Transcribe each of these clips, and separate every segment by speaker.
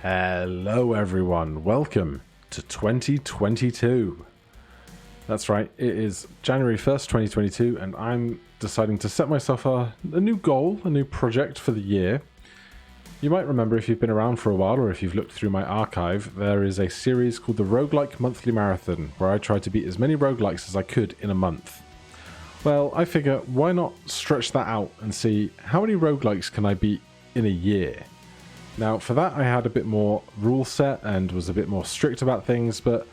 Speaker 1: Hello everyone, welcome to 2022. That's right, it is January 1st, 2022, and I'm deciding to set myself a new goal, a new project for the year. You might remember, if you've been around for a while or if you've looked through my archive, there is a series called the Roguelike Monthly Marathon, where I try to beat as many roguelikes as I could in a month. Well, I figure, why not stretch that out and see how many roguelikes can I beat in a year? Now, for that, I had a bit more rule set and was a bit more strict about things, but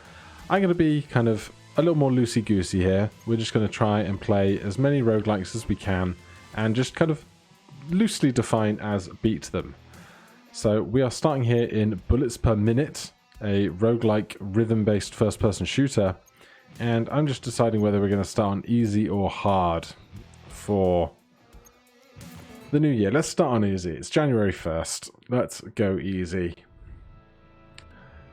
Speaker 1: I'm going to be kind of a little more loosey-goosey here. We're just going to try and play as many roguelikes as we can and just kind of loosely define as beat them. So we are starting here in Bullets Per Minute, a roguelike rhythm-based first-person shooter, and I'm just deciding whether we're going to start on easy or hard for the new year. Let's start on easy. It's January 1st. Let's go easy.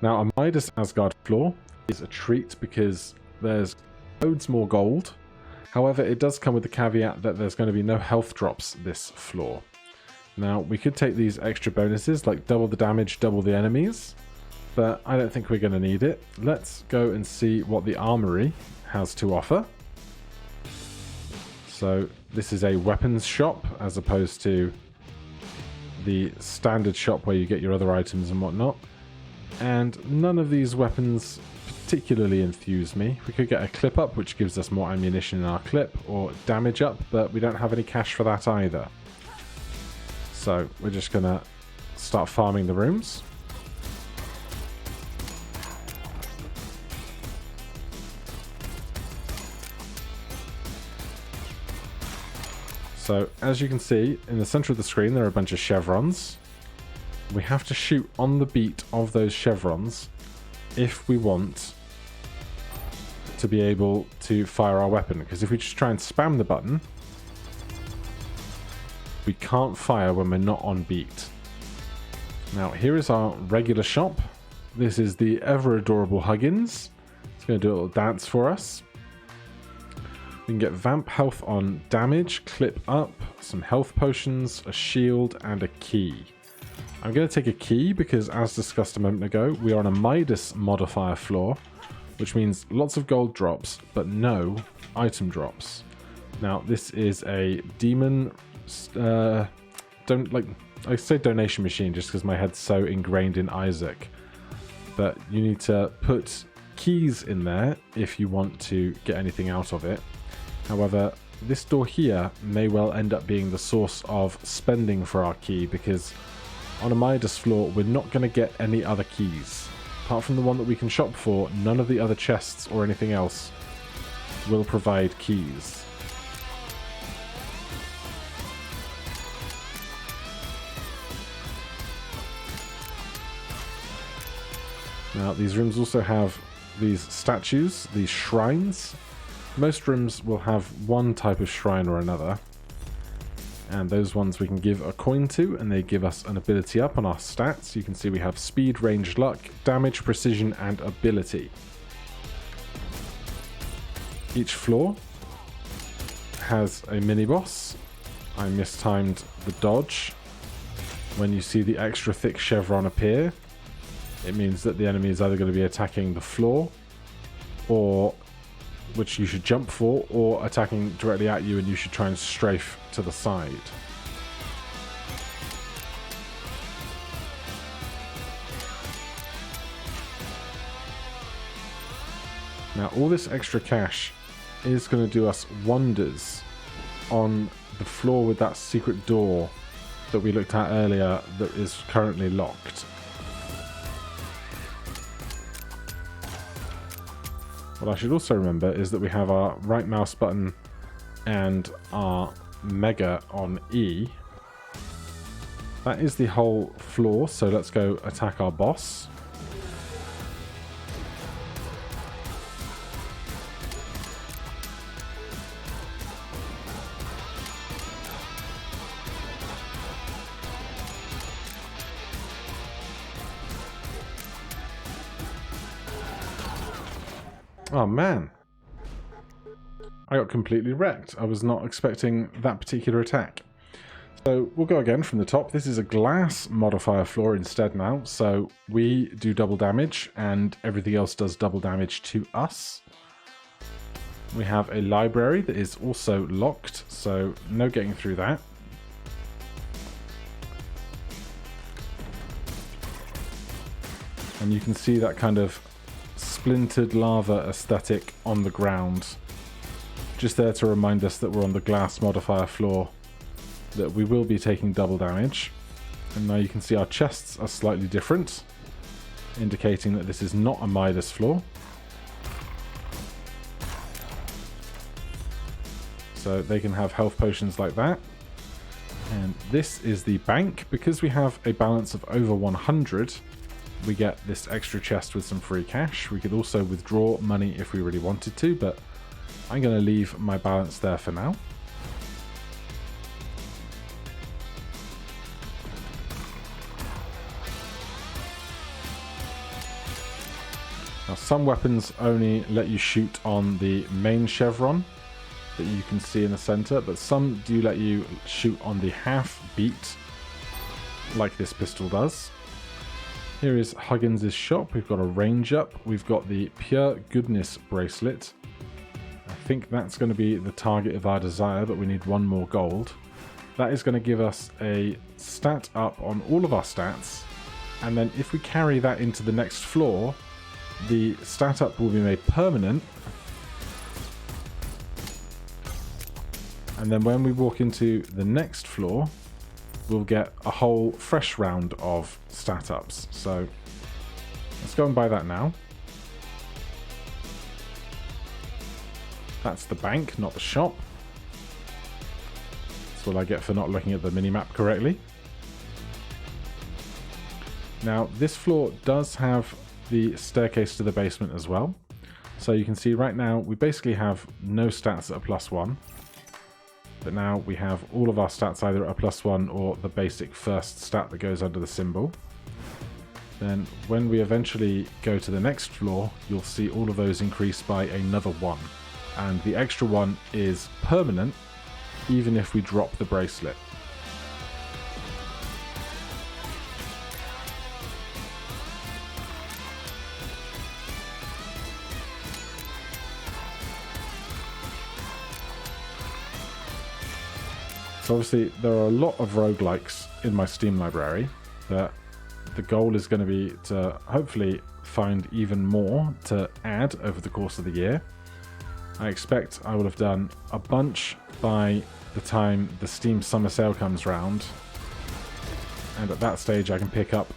Speaker 1: Now, a Midas Asgard floor is a treat because there's loads more gold. However, it does come with the caveat that there's going to be no health drops this floor. Now, we could take these extra bonuses, like double the damage, double the enemies, but I don't think we're going to need it. Let's go and see what the armory has to offer. So this is a weapons shop as opposed to the standard shop where you get your other items and whatnot. And none of these weapons particularly enthuse me. We could get a clip up, which gives us more ammunition in our clip, or damage up, but we don't have any cash for that either. So we're just going to start farming the rooms. So as you can see, in the center of the screen there are a bunch of chevrons. We have to shoot on the beat of those chevrons if we want to be able to fire our weapon, because if we just try and spam the button, we can't fire when we're not on beat. Now here is our regular shop. This is the ever adorable Huggins. It's going to do a little dance for us. We can get vamp health on damage, clip up, some health potions, a shield, and a key. I'm going to take a key because, as discussed a moment ago, we are on a Midas modifier floor, which means lots of gold drops, but no item drops. Now, this is a demon... I say donation machine just because my head's so ingrained in Isaac. But you need to put keys in there if you want to get anything out of it. However, this door here may well end up being the source of spending for our key, because on a Midas floor we're not going to get any other keys. Apart from the one that we can shop for, none of the other chests or anything else will provide keys. Now, these rooms also have these statues, these shrines. Most rooms will have one type of shrine or another, and those ones we can give a coin to, and they give us an ability up on our stats. You can see we have speed, range, luck, damage, precision, and ability. Each floor has a mini-boss. I mistimed the dodge. When you see the extra thick chevron appear, it means that the enemy is either going to be attacking the floor, or which you should jump for, or attacking directly at you and you should try and strafe to the side. Now, all this extra cash is going to do us wonders on the floor with that secret door that we looked at earlier that is currently locked. What I should also remember is that we have our right mouse button and our mega on E. That is the whole floor, so let's go attack our boss. Oh man, I got completely wrecked. I was not expecting that particular attack. So we'll go again from the top. This is a glass modifier floor instead now. So we do double damage and everything else does double damage to us. We have a library that is also locked, so no getting through that. And you can see that kind of splintered lava aesthetic on the ground. Just there to remind us that we're on the glass modifier floor, that we will be taking double damage. And now you can see our chests are slightly different, indicating that this is not a Midas floor. So they can have health potions like that. And this is the bank. Because we have a balance of over 100, we get this extra chest with some free cash. We could also withdraw money if we really wanted to, but I'm going to leave my balance there for now. Now, some weapons only let you shoot on the main chevron that you can see in the center, but some do let you shoot on the half beat, like this pistol does. Here is Huggins' shop. We've got a range up. We've got the Pure Goodness bracelet. I think that's going to be the target of our desire, but we need one more gold. That is going to give us a stat up on all of our stats, and then if we carry that into the next floor, the stat up will be made permanent. And then when we walk into the next floor, we'll get a whole fresh round of stat ups. So let's go and buy that now. That's the bank, not the shop. That's what I get for not looking at the minimap correctly. Now, this floor does have the staircase to the basement as well. So you can see right now we basically have no stats at a +1. But now we have all of our stats either at a +1 or the basic first stat that goes under the symbol. Then when we eventually go to the next floor, you'll see all of those increase by another 1. And the extra 1 is permanent, even if we drop the bracelet. So obviously there are a lot of roguelikes in my Steam library, but the goal is going to be to hopefully find even more to add over the course of the year. I expect I will have done a bunch by the time the Steam summer sale comes round, and at that stage I can pick up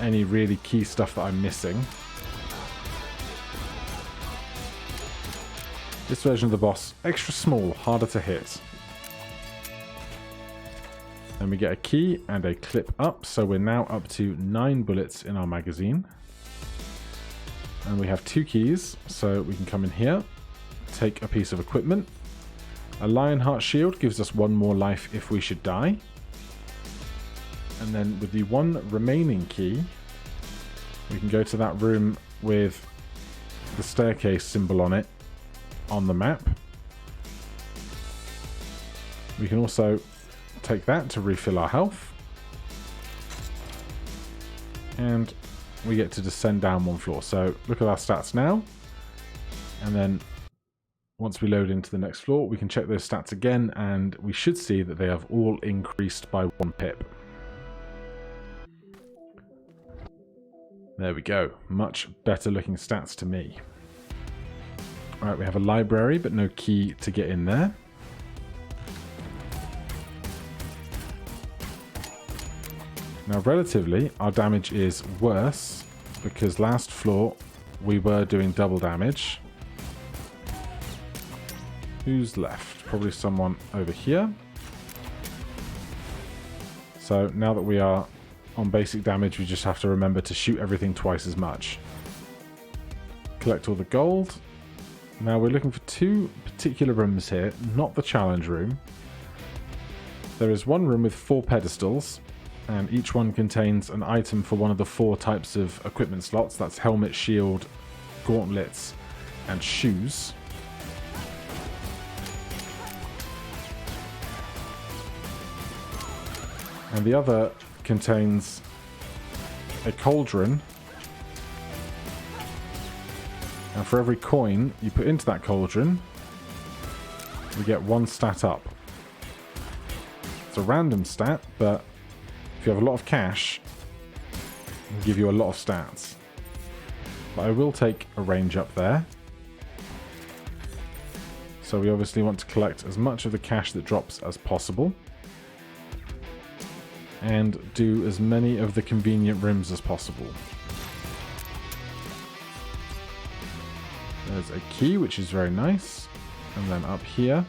Speaker 1: any really key stuff that I'm missing. This version of the boss, extra small, harder to hit. Then we get a key and a clip up, so we're now up to 9 bullets in our magazine. And we have 2 keys, so we can come in here, take a piece of equipment. A Lionheart shield gives us 1 more life if we should die. And then with the 1 remaining key, we can go to that room with the staircase symbol on it on the map. We can also take that to refill our health, and we get to descend down 1 floor. So look at our stats now, and then once we load into the next floor we can check those stats again, and we should see that they have all increased by 1 pip. There we go, much better looking stats to me. Alright, we have a library but no key to get in there. Now, relatively, our damage is worse because last floor we were doing double damage. Who's left? Probably someone over here. So now that we are on basic damage, we just have to remember to shoot everything twice as much. Collect all the gold. Now we're looking for 2 particular rooms here, not the challenge room. There is 1 room with 4 pedestals, and each one contains an item for one of the 4 types of equipment slots. That's helmet, shield, gauntlets, and shoes. And the other contains a cauldron. And for every coin you put into that cauldron, we get 1 stat up. It's a random stat, but if you have a lot of cash, it will give you a lot of stats. But I will take a range up there. So we obviously want to collect as much of the cash that drops as possible. And do as many of the convenient rooms as possible. There's a key, which is very nice. And then up here,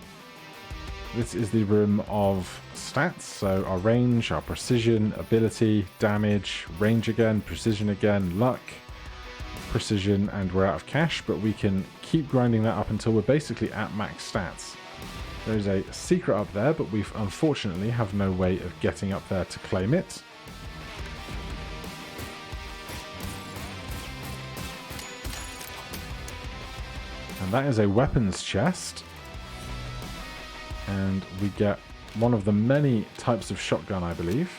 Speaker 1: this is the room of stats. So our range, our precision, ability, damage, range again, precision again, luck, precision, and we're out of cash. But we can keep grinding that up until we're basically at max stats. There's a secret up there, but we unfortunately have no way of getting up there to claim it. And that is a weapons chest. And we get one of the many types of shotgun, I believe.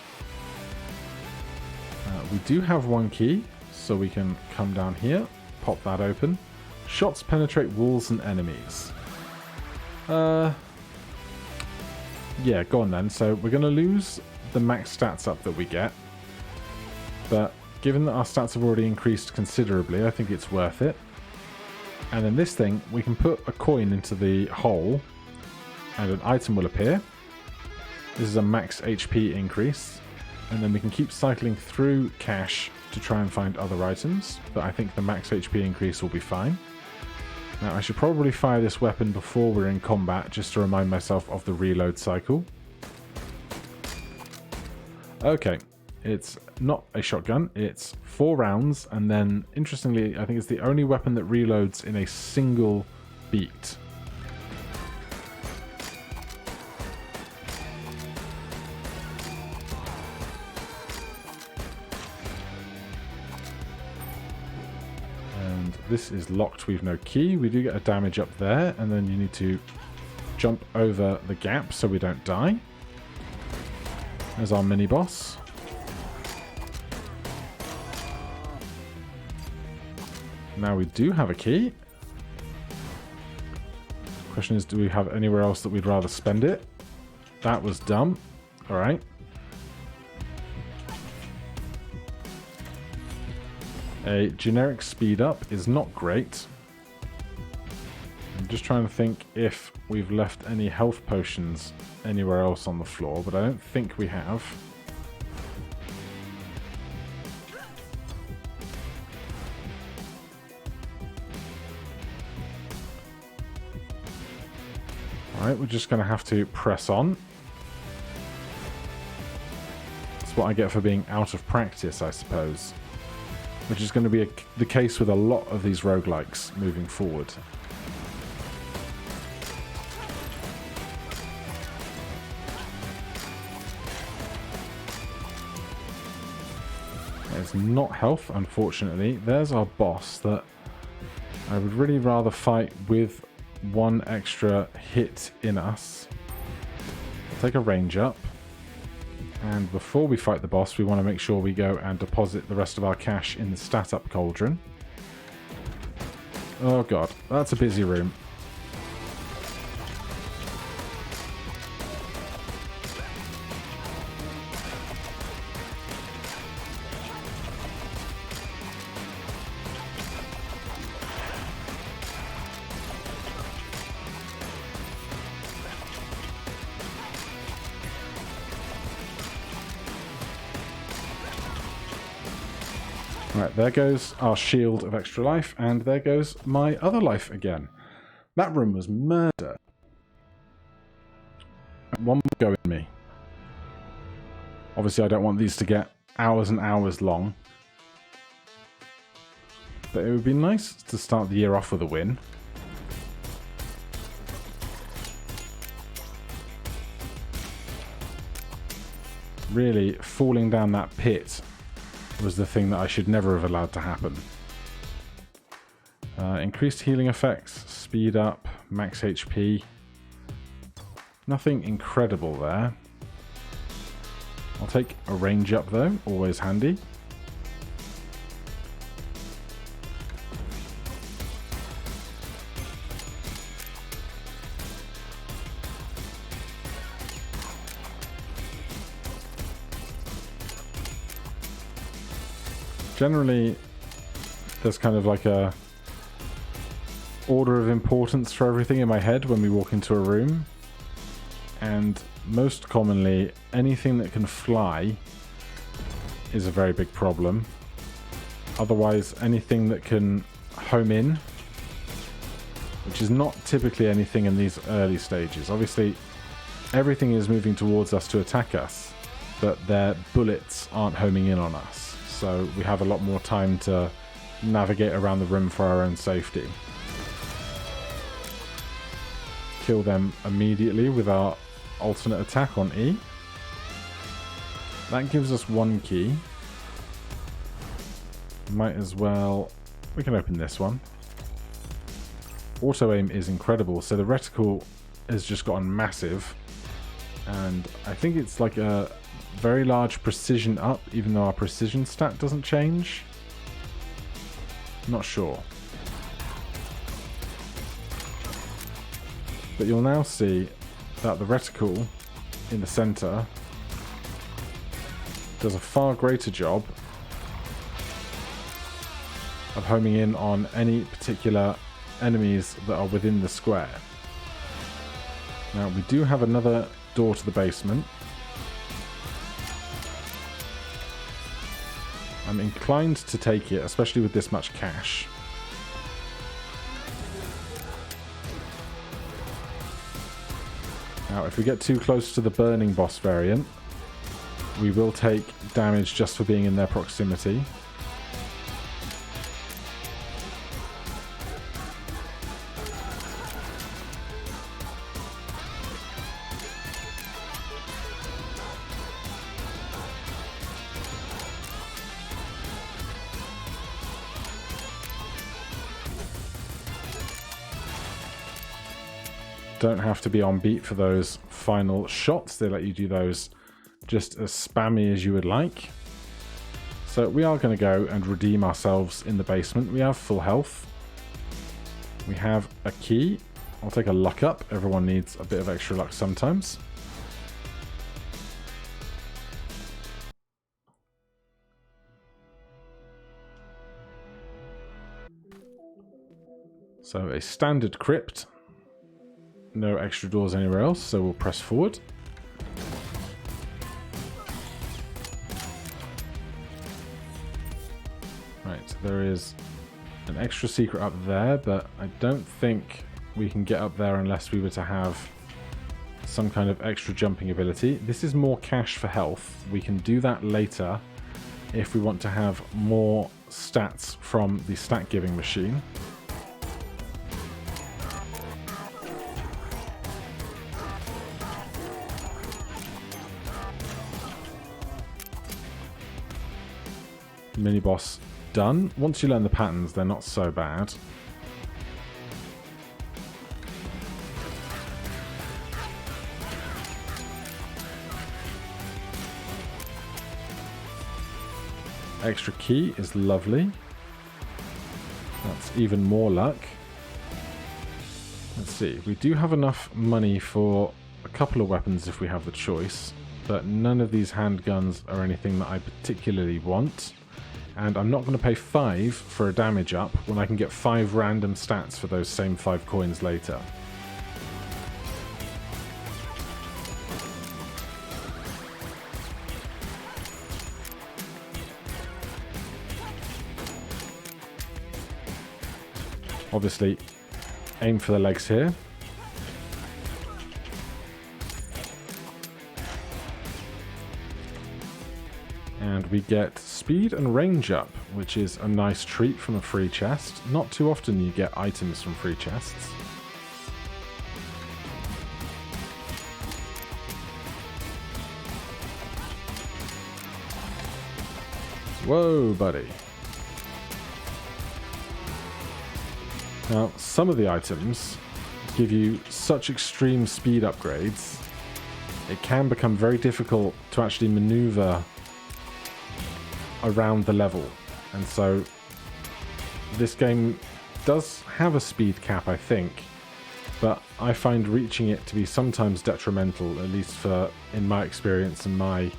Speaker 1: We do have 1 key, so we can come down here, pop that open. Shots penetrate walls and enemies. Yeah, go on then. So we're going to lose the max stats up that we get. But given that our stats have already increased considerably, I think it's worth it. And in this thing, we can put a coin into the hole and an item will appear. This is a max HP increase. And then we can keep cycling through cash to try and find other items. But I think the max HP increase will be fine. Now, I should probably fire this weapon before we're in combat, just to remind myself of the reload cycle. Okay, it's not a shotgun, it's 4 rounds, and then, interestingly, I think it's the only weapon that reloads in a single beat. This is locked, we've no key. We do get a damage up there, and then you need to jump over the gap so we don't die. There's our mini-boss. Now we do have a key. Question is, do we have anywhere else that we'd rather spend it? That was dumb. Alright. A generic speed up is not great. I'm just trying to think if we've left any health potions anywhere else on the floor, but I don't think we have. Alright, we're just going to have to press on. That's what I get for being out of practice, I suppose. Which is going to be the case with a lot of these roguelikes moving forward. There's not health, unfortunately. There's our boss that I would really rather fight with 1 extra hit in us. Take a range up. And before we fight the boss, we want to make sure we go and deposit the rest of our cash in the stat up cauldron. Oh god, that's a busy room. Right, there goes our shield of extra life, and there goes my other life again. That room was murder. One more go in me. Obviously, I don't want these to get hours and hours long. But it would be nice to start the year off with a win. Really, falling down that pit was the thing that I should never have allowed to happen. Increased healing effects, speed up, max HP. Nothing incredible there. I'll take a range up though, always handy. Generally, there's kind of like a order of importance for everything in my head when we walk into a room, and most commonly anything that can fly is a very big problem. Otherwise, anything that can home in, which is not typically anything in these early stages. Obviously everything is moving towards us to attack us, but their bullets aren't homing in on us, so we have a lot more time to navigate around the room for our own safety. Kill them immediately with our alternate attack on E. That gives us one key. Might as well... we can open this one. Auto aim is incredible, so the reticle has just gotten massive, and I think it's like a very large precision up, even though our precision stat doesn't change. Not sure. But you'll now see that the reticle in the center does a far greater job of homing in on any particular enemies that are within the square. Now, we do have another door to the basement. I'm inclined to take it, especially with this much cash. Now, if we get too close to the burning boss variant, we will take damage just for being in their proximity. Don't have to be on beat for those final shots. They let you do those just as spammy as you would like. So we are going to go and redeem ourselves in the basement. We have full health. We have a key. I'll take a luck up. Everyone needs a bit of extra luck sometimes. So a standard crypt. No extra doors anywhere else, so we'll press forward. Right, there is an extra secret up there, but I don't think we can get up there unless we were to have some kind of extra jumping ability. This is more cash for health. We can do that later if we want to have more stats from the stat giving machine. Mini boss done. Once you learn the patterns, they're not so bad. Extra key is lovely. That's even more luck. Let's see. We do have enough money for a couple of weapons if we have the choice, but none of these handguns are anything that I particularly want. And I'm not going to pay 5 for a damage up when I can get 5 random stats for those same 5 coins later. Obviously, aim for the legs here. And we get speed and range up, which is a nice treat from a free chest. Not too often you get items from free chests. Whoa, buddy. Now, some of the items give you such extreme speed upgrades it can become very difficult to actually maneuver around the level. And so this game does have a speed cap, I think, but I find reaching it to be sometimes detrimental, at least in my experience and my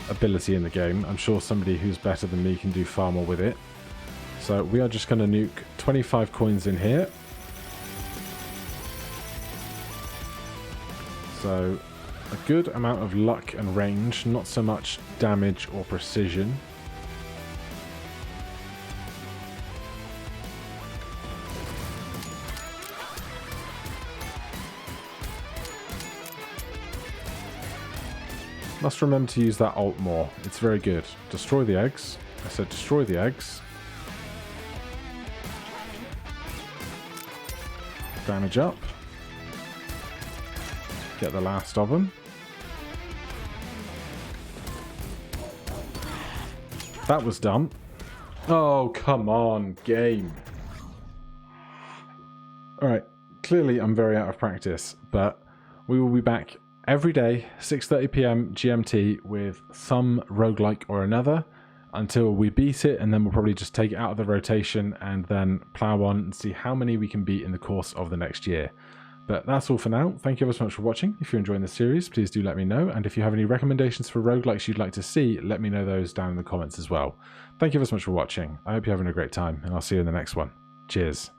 Speaker 1: ability in the game. I'm sure somebody who's better than me can do far more with it. So we are just going to nuke 25 coins in here. So a good amount of luck and range, not so much damage or precision. Must remember to use that ult more. It's very good. Destroy the eggs. I said destroy the eggs. Damage up. Get the last of them. That was dumb. Oh, come on, game. Alright, clearly I'm very out of practice, but we will be back every day, 6:30 PM GMT, with some roguelike or another until we beat it, and then we'll probably just take it out of the rotation and then plow on and see how many we can beat in the course of the next year. But that's all for now. Thank you ever so much for watching. If you're enjoying the series, please do let me know. And if you have any recommendations for roguelikes you'd like to see, let me know those down in the comments as well. Thank you ever so much for watching. I hope you're having a great time, and I'll see you in the next one. Cheers.